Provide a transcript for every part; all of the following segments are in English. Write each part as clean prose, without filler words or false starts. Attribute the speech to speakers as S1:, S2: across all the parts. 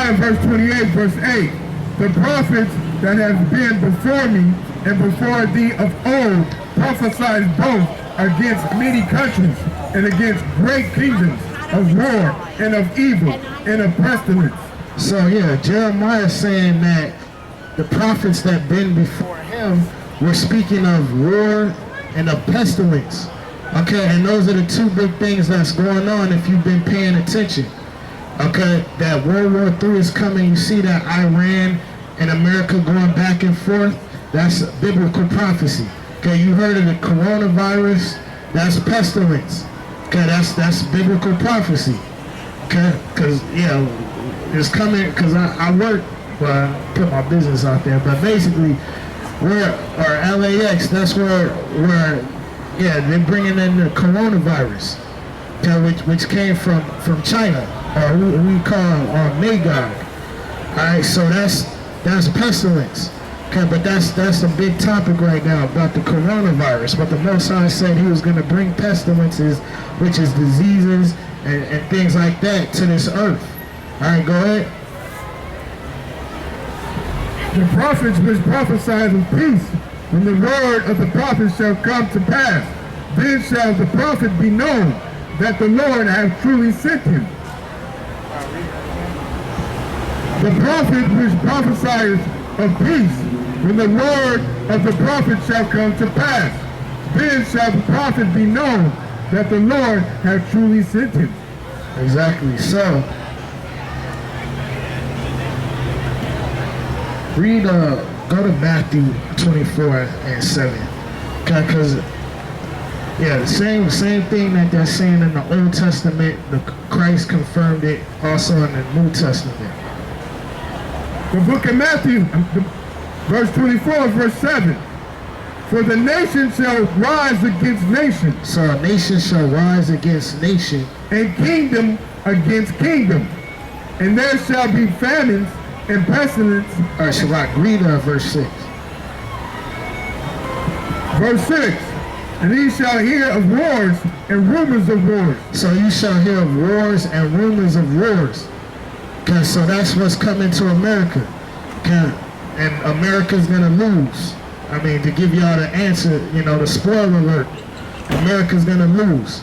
S1: Jeremiah verse 28, verse 8. The prophets that have been before me and before thee of old prophesied both against many countries and against great kingdoms of war and of evil and of pestilence.
S2: So yeah, Jeremiah saying that the prophets that been before him were speaking of war and of pestilence. Okay, and those are the two big things that's going on if you've been paying attention. Okay, that World War III is coming. You see that Iran and America going back and forth. That's biblical prophecy. Okay, you heard of the coronavirus. That's pestilence. Okay, that's biblical prophecy. Okay, because yeah, it's coming. Because I work. Well, I put my business out there, but basically, or LAX. That's where yeah, they're bringing in the coronavirus, okay, which came from China, or we call Magog. All right, so that's pestilence. Okay, but that's a big topic right now about the coronavirus. But the Most High said He was going to bring pestilences, which is diseases and things like that, to this earth. All right, go ahead.
S1: The prophets which prophesied of peace, when the word of the prophet shall come to pass, then shall the prophet be known that the Lord hath truly sent him. The prophet which prophesieth of peace, when the word of the prophet shall come to pass, then shall the prophet be known that the Lord hath truly sent him.
S2: Exactly. So, read, go to Matthew 24 and 7. Okay, because, yeah, the same thing that they're saying in the Old Testament, Christ confirmed it also in the New Testament.
S1: The book of Matthew, verse 24, verse 7. For the nation shall rise against nation.
S2: So a nation shall rise against nation.
S1: And kingdom against kingdom. And there shall be famines and pestilence.
S2: All right, Shabbat, read verse 6.
S1: Verse 6. And ye shall hear of wars and rumors of wars.
S2: So you shall hear of wars and rumors of wars. Okay, so that's what's coming to America. Okay, and America's gonna lose. I mean, to give y'all the answer, you know, the spoiler alert, America's gonna lose.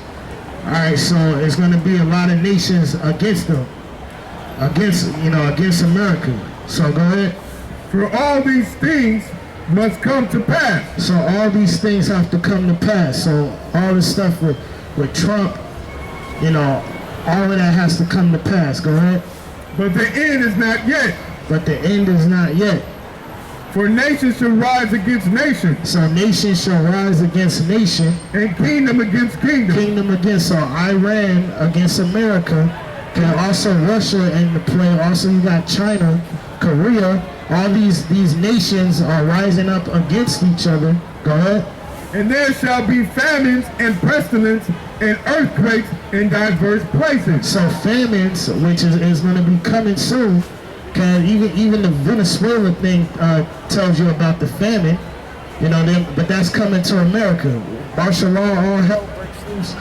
S2: All right, so it's gonna be a lot of nations against them, against America. So go ahead.
S1: For all these things must come to pass.
S2: So all these things have to come to pass. So all this stuff with Trump, you know, all of that has to come to pass. Go ahead.
S1: But the end is not yet.
S2: But the end is not yet.
S1: For nation shall rise against nation.
S2: So nation shall rise against nation.
S1: And kingdom against kingdom.
S2: Kingdom against, so Iran against America. And also Russia in the play. Also you got China, Korea. All these nations are rising up against each other. Go ahead.
S1: And there shall be famines and pestilence and earthquakes in diverse places.
S2: So famines, which is going to be coming soon. Cause even the Venezuela thing tells you about the famine, you know. But that's coming to America. Martial law, all hell breaks loose.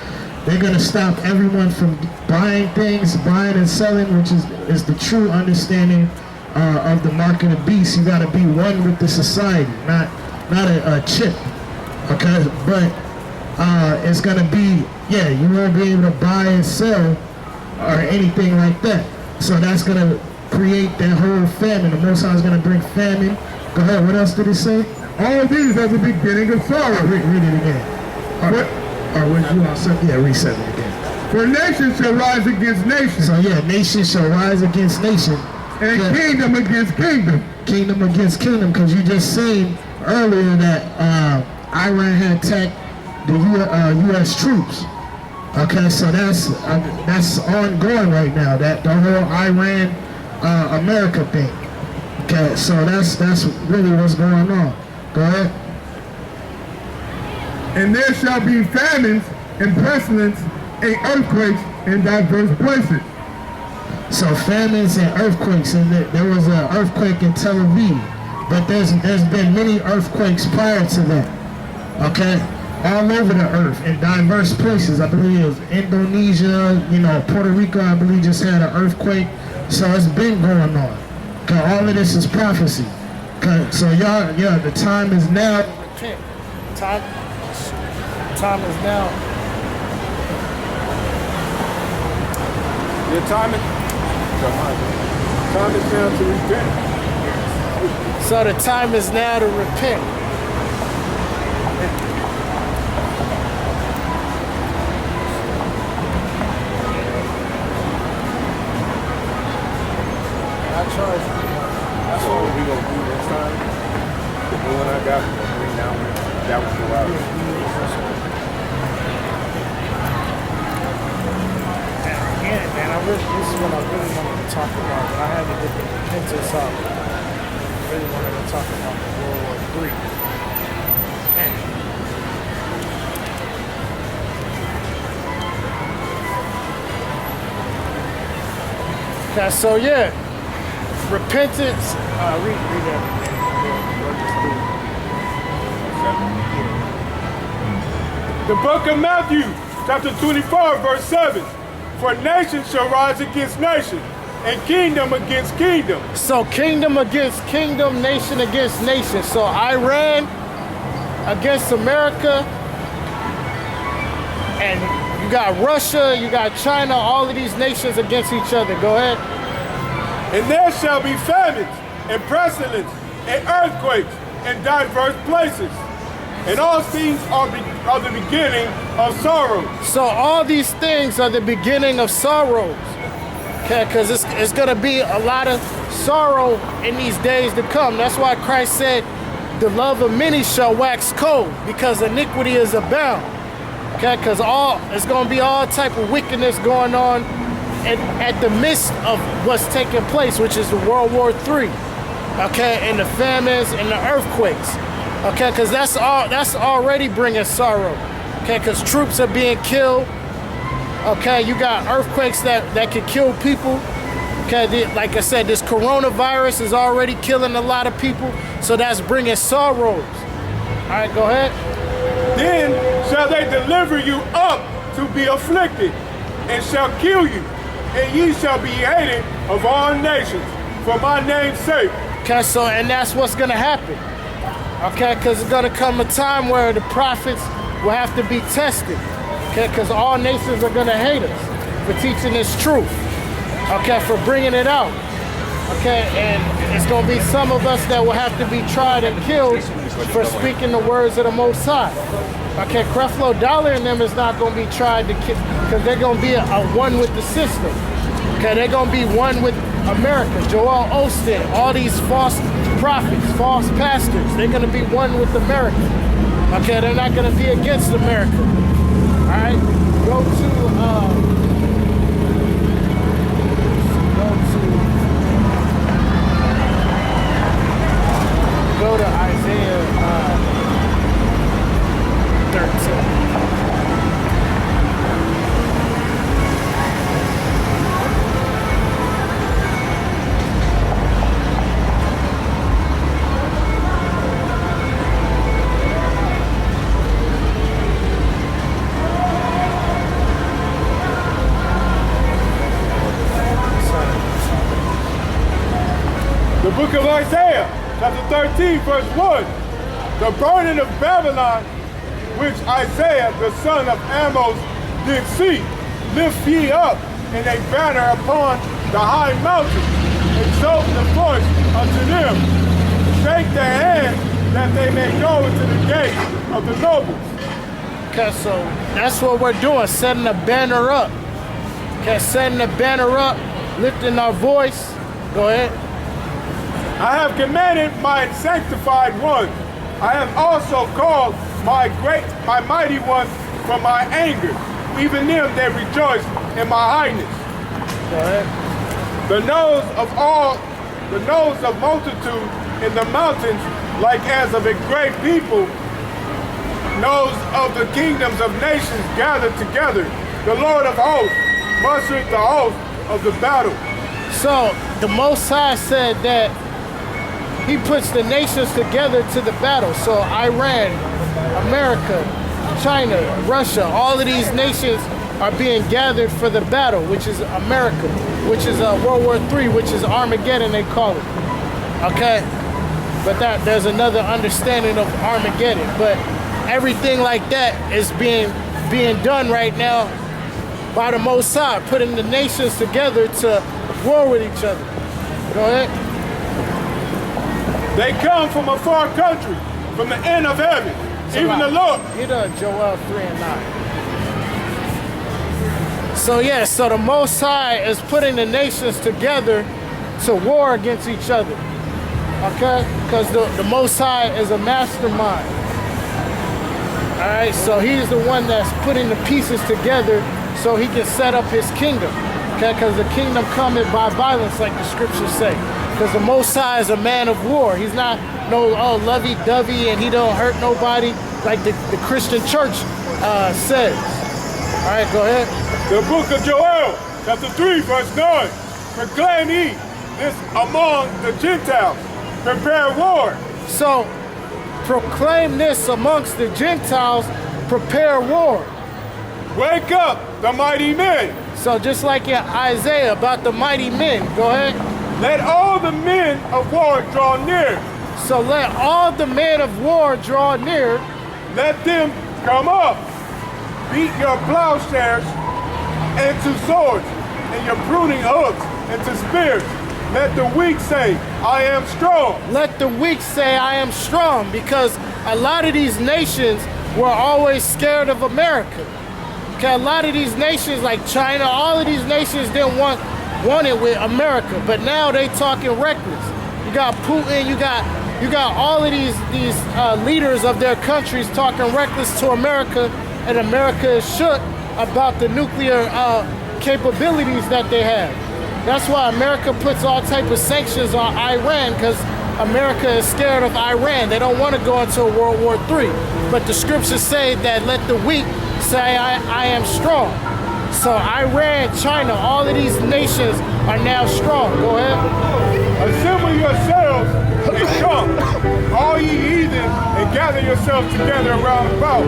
S2: They're gonna stop everyone from buying things, buying and selling, which is the true understanding of the mark of the beast. You gotta be one with the society, not a chip. Okay, but it's gonna be, yeah, you won't be able to buy and sell or anything like that. So that's gonna create that whole famine. The Most High is going to bring famine. Go ahead, what else did it say?
S1: All these are the beginning of sorrow.
S2: Read it again. Or what you all said? Yeah, read 7 again.
S1: For nation shall rise against nation.
S2: So yeah, nation shall rise against nation.
S1: And kingdom against kingdom.
S2: Kingdom against kingdom, because you just seen earlier that Iran had attacked the U.S. troops. Okay, so that's ongoing right now. That the whole Iran America thing. Okay, so that's really what's going on. Go ahead.
S1: And there shall be famines and pestilence and earthquakes in diverse places.
S2: So famines and earthquakes, and there was an earthquake in Tel Aviv, but there's been many earthquakes prior to that. Okay, all over the earth in diverse places. I believe it was Indonesia, you know, Puerto Rico. I believe just had an earthquake. So it's been going on. Okay, all of this is prophecy. Okay, so y'all, yeah, the time is now.
S3: Repent. Time is now.
S1: Your time is now to repent.
S3: So the time is now to repent. I charge you.
S1: That's what we gonna do next time. The new one I got, we're gonna bring down that was the out.
S3: Again, man, this is what I really wanted to talk about. But I had to get the repentance out. I really wanted to talk about the World War III. Man. Okay, so yeah, repentance. Read that.
S1: The book of Matthew, chapter 24, verse 7. For nation shall rise against nation, and kingdom against kingdom.
S3: So kingdom against kingdom, nation against nation. So Iran against America, and you got Russia, you got China, all of these nations against each other. Go ahead.
S1: And there shall be famines, and pestilence, and earthquakes, in diverse places. And all things are the beginning of sorrow.
S3: So all these things are the beginning of sorrows. Okay, because it's going to be a lot of sorrow in these days to come. That's why Christ said, the love of many shall wax cold, because iniquity is abound. Okay, because it's going to be all type of wickedness going on at the midst of what's taking place, which is the World War III. Okay, and the famines and the earthquakes. Okay, because that's already bringing sorrow. Okay, because troops are being killed. Okay, you got earthquakes that can kill people. Okay, like I said, this coronavirus is already killing a lot of people, so that's bringing sorrows. All right, go ahead.
S1: Then shall they deliver you up to be afflicted, and shall kill you, and ye shall be hated of all nations for my name's sake.
S3: Okay, so, and that's what's going to happen. Okay, because it's going to come a time where the prophets will have to be tested. Okay, because all nations are going to hate us for teaching this truth. Okay, for bringing it out. Okay, and it's going to be some of us that will have to be tried and killed for speaking the words of the Most High. Okay, Creflo Dollar and them is not going to be tried to kill, because they're going to be a one with the system. Okay, they're going to be one with America. Joel Osteen, all these false prophets, false pastors, they're going to be one with America. Okay, they're not going to be against America. All right, go to Isaiah 13.
S1: The book of Isaiah, chapter 13, verse 1. The burning of Babylon, which Isaiah, the son of Amos, did see, lift ye up in a banner upon the high mountain, exalt the voice unto them, shake their hands, that they may go into the gate of the nobles.
S3: Okay, so that's what we're doing, setting the banner up. Okay, setting the banner up, lifting our voice. Go ahead.
S1: I have commanded my sanctified one. I have also called my mighty ones from my anger. Even them that rejoice in my highness.
S3: Go ahead.
S1: The nose of multitude in the mountains, like as of a great people, nose of the kingdoms of nations gathered together. The Lord of hosts mustered the host of the battle.
S3: So the Most High said that he puts the nations together to the battle. So Iran, America, China, Russia, all of these nations are being gathered for the battle, which is America, which is World War III, which is Armageddon, they call it. Okay? But there's another understanding of Armageddon. But everything like that is being done right now by the Most High, putting the nations together to war with each other. Go ahead.
S1: They come from a far country, from the end of heaven. Even the Lord.
S3: You done Joel 3 and 9. So yeah, so the Most High is putting the nations together to war against each other. Okay? Because the Most High is a mastermind. Alright, so he's the one that's putting the pieces together so he can set up his kingdom. Okay, because the kingdom cometh by violence, like the scriptures say. Because the Most High is a man of war. He's not no lovey-dovey and he don't hurt nobody like the Christian church says. All right, go ahead.
S1: The book of Joel, chapter 3, verse 9. Proclaim ye this among the Gentiles. Prepare war.
S3: So, proclaim this amongst the Gentiles. Prepare war.
S1: Wake up, the mighty men.
S3: So just like in Isaiah about the mighty men. Go ahead.
S1: Let all the men of war draw near.
S3: So let all the men of war draw near.
S1: Let them come up. Beat your plowshares into swords, and your pruning hooks into spears. Let the weak say, I am strong.
S3: Let the weak say, I am strong, because a lot of these nations were always scared of America. Okay, a lot of these nations like China, all of these nations didn't want it with America, but now they talking reckless. You got Putin, you got all of these leaders of their countries talking reckless to America, and America is shook about the nuclear capabilities that they have. That's why America puts all type of sanctions on Iran, because America is scared of Iran. They don't want to go into a World War III. But the scriptures say that let the weak say I am strong. So Iran, China, all of these nations are now strong. Go ahead.
S1: Assemble yourselves and come, all ye heathen, and gather yourselves together around about.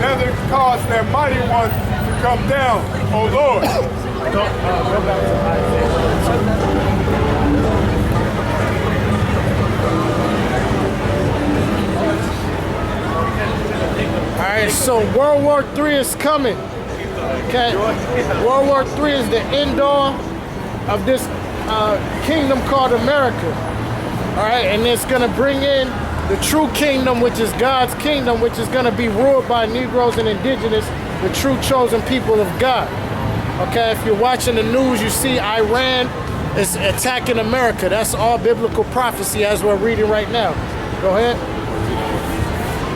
S1: Gather cause their mighty ones to come down, O Lord.
S3: Go back to Isaiah. All right, so World War III is coming. Okay, World War III is the end all of this kingdom called America. All right, and it's gonna bring in the true kingdom, which is God's kingdom, which is gonna be ruled by Negroes and indigenous, the true chosen people of God. Okay, if you're watching the news, you see Iran is attacking America. That's all biblical prophecy as we're reading right now. Go ahead.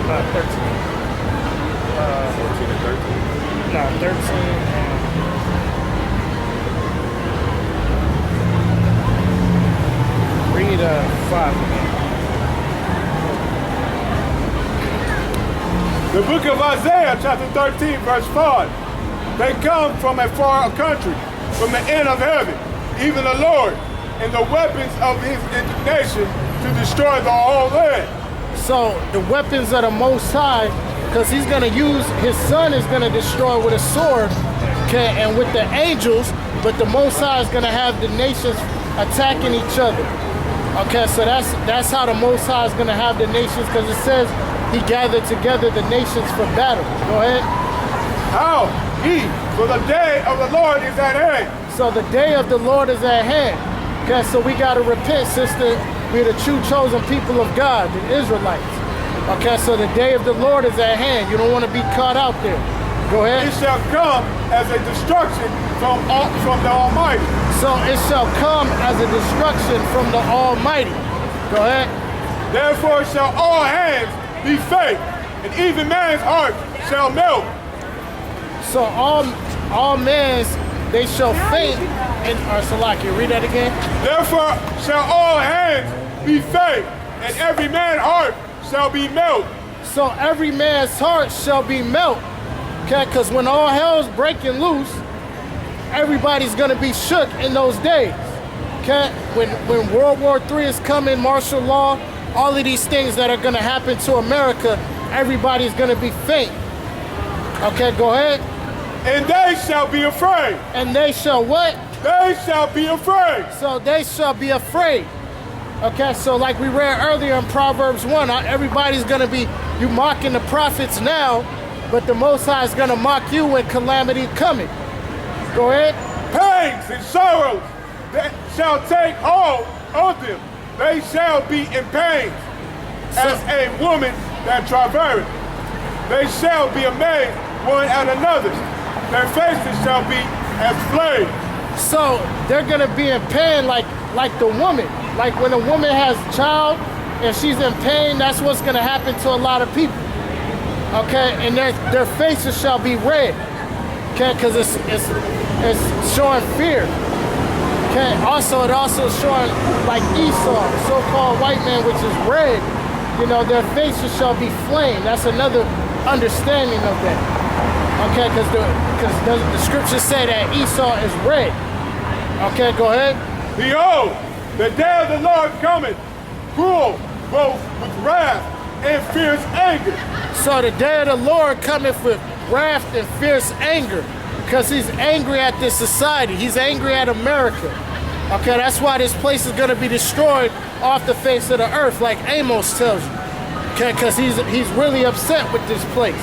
S3: 13. 14 and 13. No, 13. Read 5 again.
S1: The book of Isaiah, chapter 13, verse 5. They come from a far country, from the end of heaven, even the Lord, and the weapons of his indignation to destroy the whole land.
S3: So the weapons of the Most High, because he's going to use, his son is going to destroy with a sword, okay, and with the angels, but the Most High is going to have the nations attacking each other. Okay, so that's how the Most High is going to have the nations, because it says he gathered together the nations for battle. Go ahead.
S1: How? For the day of the Lord is at hand.
S3: So the day of the Lord is at hand. Okay, so we got to repent, sister. We're the true chosen people of God, the Israelites. Okay, so the day of the Lord is at hand. You don't want to be caught out there. Go ahead.
S1: It shall come as a destruction from the Almighty.
S3: So it shall come as a destruction from the Almighty. Go ahead.
S1: Therefore shall all hands be faint, and even man's heart shall melt.
S3: So all men's, they shall faint. And Salaki, read that again.
S1: Therefore shall all hands be faint, and every man's heart shall be melt.
S3: So every man's heart shall be melt. Okay, because when all hell's breaking loose, everybody's gonna be shook in those days. Okay, when World War III is coming, martial law, all of these things that are gonna happen to America, everybody's gonna be faint. Okay, go ahead.
S1: And they shall be afraid.
S3: And they shall what?
S1: They shall be afraid.
S3: So they shall be afraid. Okay, so like we read earlier in Proverbs 1, everybody's going to be, you mocking the prophets now, but the Most High is going to mock you when calamity coming. Go ahead.
S1: Pains and sorrows that shall take hold of them. They shall be in pain as a woman that travaileth. They shall be amazed one at another. Their faces shall be as flames.
S3: So they're going to be in pain like the woman. Like when a woman has a child and she's in pain, that's what's going to happen to a lot of people. Okay, and their faces shall be red. Okay, because it's showing fear. Okay, also it also showing like Esau, so-called white man, which is red. You know, their faces shall be flame. That's another understanding of that. Okay, because the scriptures say that Esau is red. Okay, go ahead.
S1: Behold, the day of the Lord cometh, cruel, both with wrath and fierce anger.
S3: So the day of the Lord cometh with wrath and fierce anger, because he's angry at this society. He's angry at America. Okay, that's why this place is going to be destroyed off the face of the earth, like Amos tells you. Okay, because he's really upset with this place.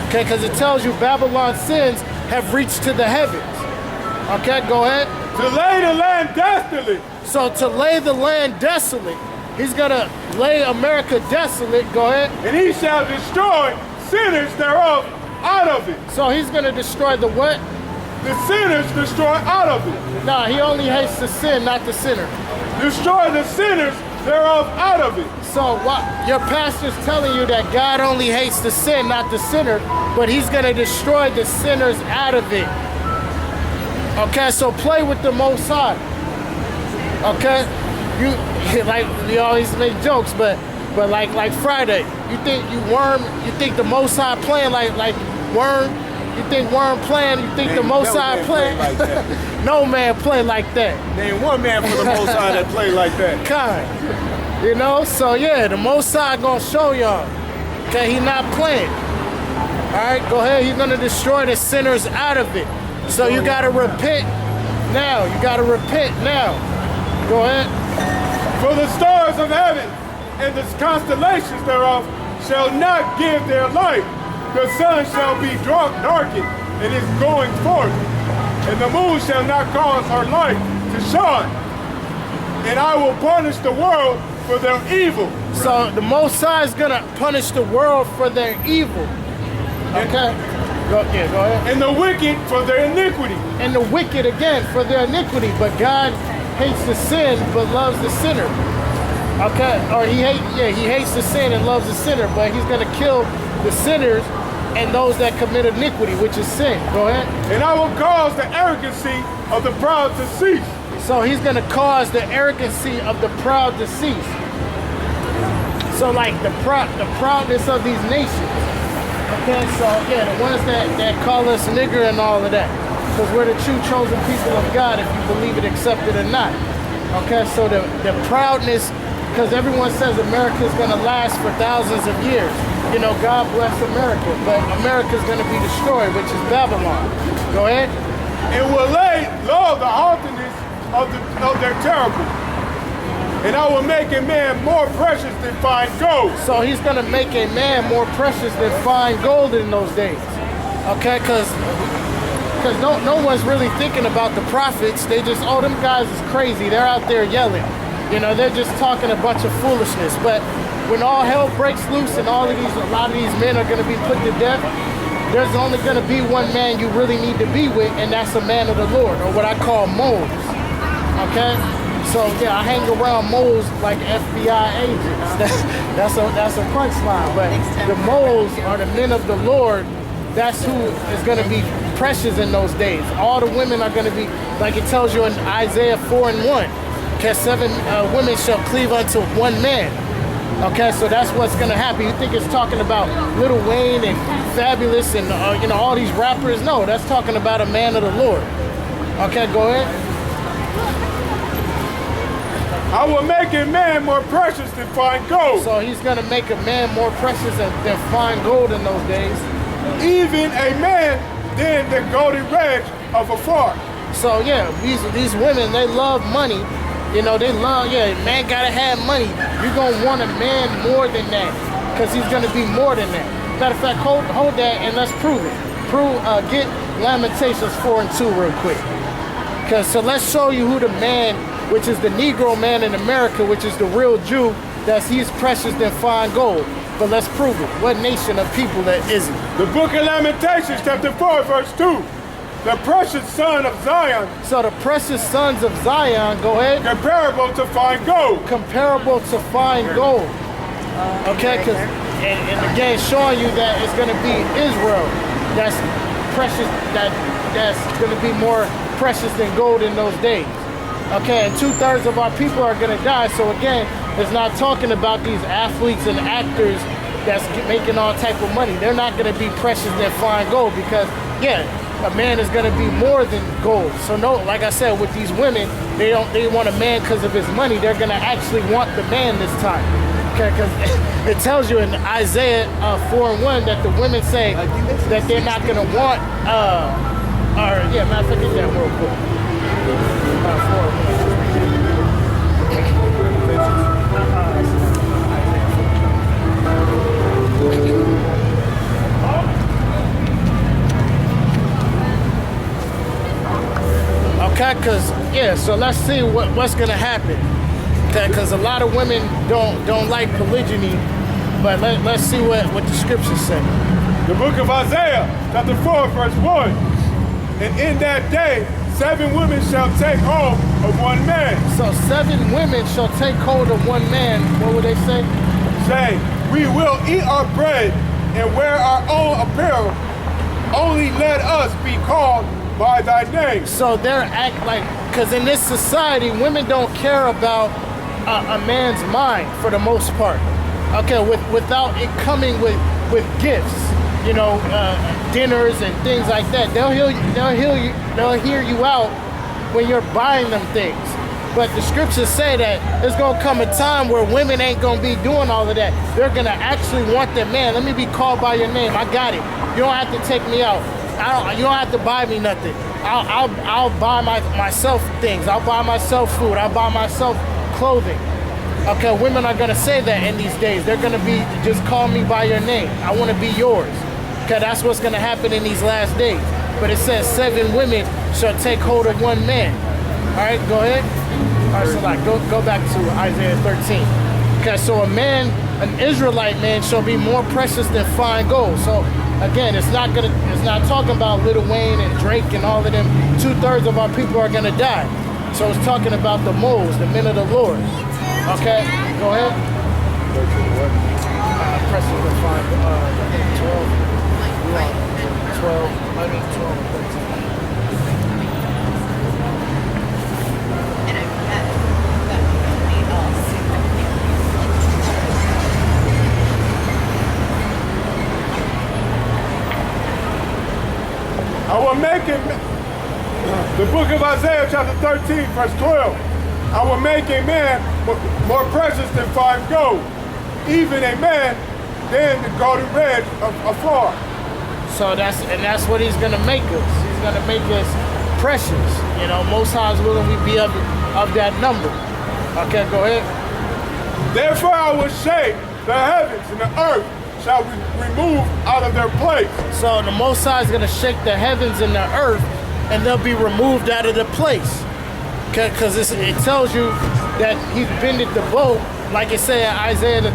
S3: Okay, because it tells you Babylon's sins have reached to the heavens. Okay, go ahead.
S1: To lay the land desolate.
S3: So to lay the land desolate, he's going to lay America desolate. Go ahead.
S1: And he shall destroy sinners thereof out of it.
S3: So he's going to destroy the what?
S1: The sinners destroy out of it.
S3: Nah, he only hates the sin, not the sinner.
S1: Destroy the sinners thereof out of it.
S3: So what? Your pastor's telling you that God only hates the sin, not the sinner, but he's going to destroy the sinners out of it. Okay, so play with the Most High. Okay? You always make jokes, but like Friday, you think the Most High playing like Worm? You think Worm playing? You think the Most High playing?
S1: Like that.
S3: No man play like that.
S1: Name one man for the Most High that play like that.
S3: Kind. You know? So yeah, the Most High gonna show y'all. Okay, he not playing. Alright, go ahead. He's gonna destroy the sinners out of it. So you gotta repent now. You gotta repent now. Go ahead.
S1: For the stars of heaven and the constellations thereof shall not give their light. The sun shall be darkened in its going forth, and the moon shall not cause her light to shine. And I will punish the world for their evil.
S3: So the Most High is gonna punish the world for their evil. Okay? Go ahead.
S1: And the wicked for their iniquity.
S3: And the wicked again for their iniquity. But God hates the sin but loves the sinner. Okay? Or he hates the sin and loves the sinner, but he's gonna kill the sinners and those that commit iniquity, which is sin. Go ahead.
S1: And I will cause the arrogancy of the proud to cease.
S3: So he's going to cause the arrogancy of the proud to cease. So like the proudness of these nations. Okay, so yeah, the ones that call us nigger and all of that. Because we're the true chosen people of God, if you believe it, accept it or not. Okay, so the proudness, because everyone says America is going to last for thousands of years. You know, God bless America, but America's going to be destroyed, which is Babylon. Go ahead.
S1: And will lay low the haughtiness of their terrible. And I will make a man more precious than fine gold.
S3: So he's going to make a man more precious than fine gold in those days. Okay, because no one's really thinking about the prophets. They just, oh, them guys is crazy. They're out there yelling. You know, they're just talking a bunch of foolishness. But when all hell breaks loose and a lot of these men are going to be put to death, there's only going to be one man you really need to be with, and that's a man of the Lord, or what I call moles. Okay? So yeah, I hang around moles like FBI agents. That's a punchline. But the moles are the men of the Lord. That's who is going to be precious in those days. All the women are going to be, like it tells you in Isaiah 4:1. Okay, 7 women shall cleave unto one man. Okay, so that's what's going to happen. You think it's talking about Lil Wayne and Fabulous and all these rappers? No, that's talking about a man of the Lord. Okay, go ahead.
S1: I will make a man more precious than fine gold.
S3: So he's going to make a man more precious than fine gold in those days.
S1: Even a man than the golden wedge of afar.
S3: So yeah, these women, they love money. You know, they love, man gotta have money. You're gonna want a man more than that, because he's gonna be more than that. Matter of fact, hold that and let's prove it. Get Lamentations 4 and 2 real quick. So let's show you who the man, which is the Negro man in America, which is the real Jew, he's precious than fine gold. But let's prove it. What nation of people that isn't?
S1: The book of Lamentations, chapter 4, verse 2. The precious son of Zion.
S3: So the precious sons of Zion, go ahead.
S1: Comparable to fine gold.
S3: Comparable to fine gold. Okay, and again, showing you that it's going to be Israel that's precious, that's going to be more precious than gold in those days. Okay, and 2/3 of our people are going to die. So again, it's not talking about these athletes and actors that's making all type of money. They're not going to be precious than fine gold, because a man is going to be more than gold. So no, like I said, with these women, they want a man because of his money. They're going to actually want the man this time. Okay, because it tells you in Isaiah 4 and 1 that the women say that they're not going to want, matter of fact, get that real quick. 4. Okay, so let's see what's going to happen. Okay, because a lot of women don't like polygyny, but let's see what the scriptures say.
S1: The book of Isaiah, chapter 4, verse 1. And in that day, 7 women shall take hold of one man.
S3: So 7 women shall take hold of one man. What would they say?
S1: Saying, we will eat our bread and wear our own apparel. Only let us be called by thy name.
S3: So they're because in this society, women don't care about a man's mind for the most part. Okay, without it coming with gifts, dinners and things like that. They'll hear you out when you're buying them things. But the scriptures say that there's gonna come a time where women ain't gonna be doing all of that. They're gonna actually want their man. Let me be called by your name. I got it. You don't have to take me out. You don't have to buy me nothing. I'll buy myself things. I'll buy myself food. I'll buy myself clothing. Okay, women are gonna say that in these days. They're gonna be, just call me by your name. I wanna be yours. Okay, that's what's gonna happen in these last days. But it says 7 women shall take hold of one man. All right, go ahead. All right, so go back to Isaiah 13. Okay, so an Israelite man shall be more precious than fine gold. So again, it's not talking about Lil Wayne and Drake and all of them. 2/3 of our people are gonna die. So it's talking about the moles, the men of the Lord. Okay, go ahead. Precious than fine 12. 12. I mean 12 and 13.
S1: I will make it, the book of Isaiah chapter 13, verse 12. I will make a man more precious than fine gold, even a man than the golden wedge of afar.
S3: So that's what he's gonna make us. He's gonna make us precious. Most High's willing we be of that number. Okay, go ahead.
S1: Therefore I will shake the heavens and the earth shall be removed out of their place.
S3: So the Most High is gonna shake the heavens and the earth, and they'll be removed out of the place. Because it tells you that he's bended the bow, like it said in Isaiah the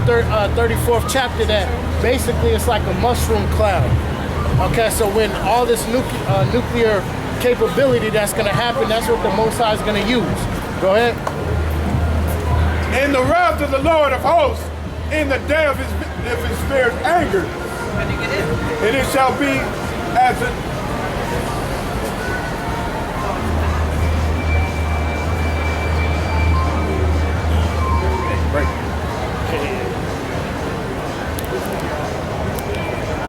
S3: 34th chapter, that basically it's like a mushroom cloud. Okay, so when all this nuclear capability that's going to happen, that's what the Most High is going to use. Go ahead.
S1: In the wrath of the Lord of hosts, in the day of his fierce anger, and it shall be as